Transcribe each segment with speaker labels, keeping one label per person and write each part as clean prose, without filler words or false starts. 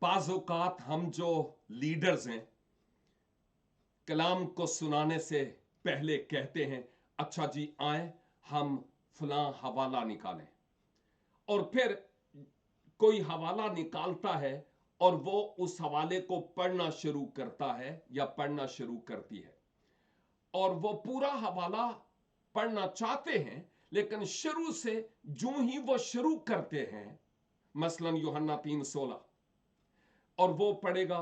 Speaker 1: बाज़ औक़ात हम जो लीडर्स हैं, कलाम को सुनाने से पहले कहते हैं, अच्छा जी आए हम फलां हवाला निकालें, और फिर कोई हवाला निकालता है और वो उस हवाले को पढ़ना शुरू करता है या पढ़ना शुरू करती है, और वो पूरा हवाला पढ़ना चाहते हैं, लेकिन शुरू से जो ही वो शुरू करते हैं, मसलन यूहन्ना 3:16, और वो पढ़ेगा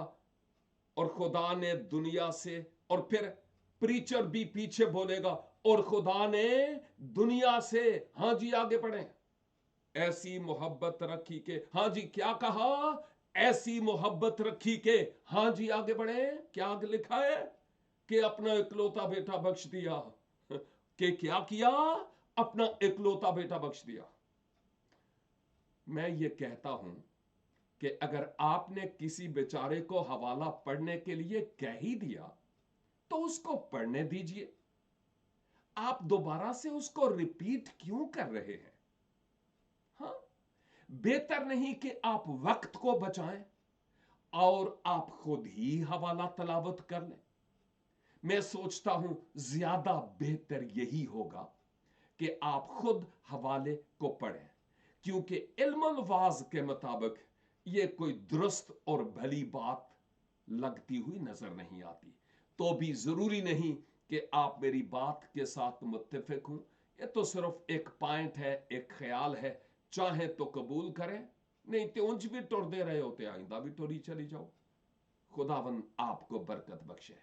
Speaker 1: और खुदा ने दुनिया से, और फिर प्रीचर भी पीछे बोलेगा और खुदा ने दुनिया से, हां जी आगे पढ़ें, ऐसी मोहब्बत रखी के, हां जी क्या कहा, ऐसी मोहब्बत रखी के, हां जी आगे बढ़े, क्या आगे लिखा है कि अपना इकलौता बेटा बख्श दिया, कि क्या किया, अपना इकलौता बेटा बख्श दिया। मैं ये कहता हूं कि अगर आपने किसी बेचारे को हवाला पढ़ने के लिए कह ही दिया तो उसको पढ़ने दीजिए। आप दोबारा से उसको रिपीट क्यों कर रहे हैं? हाँ, बेहतर नहीं कि आप वक्त को बचाएं और आप खुद ही हवाला तलावत कर लें? मैं सोचता हूं ज्यादा बेहतर यही होगा कि आप खुद हवाले को पढ़ें, क्योंकि इल्मुल वाज के मुताबिक ये कोई दुरुस्त और भली बात लगती हुई नजर नहीं आती। तो भी जरूरी नहीं कि आप मेरी बात के साथ मुत्तफिक हूं। ये तो सिर्फ एक पॉइंट है, एक ख्याल है, चाहे तो कबूल करें, नहीं तो उंज भी टुर दे रहे होते, आइंदा भी टुरी चली जाओ। खुदावन आपको बरकत बख्शे।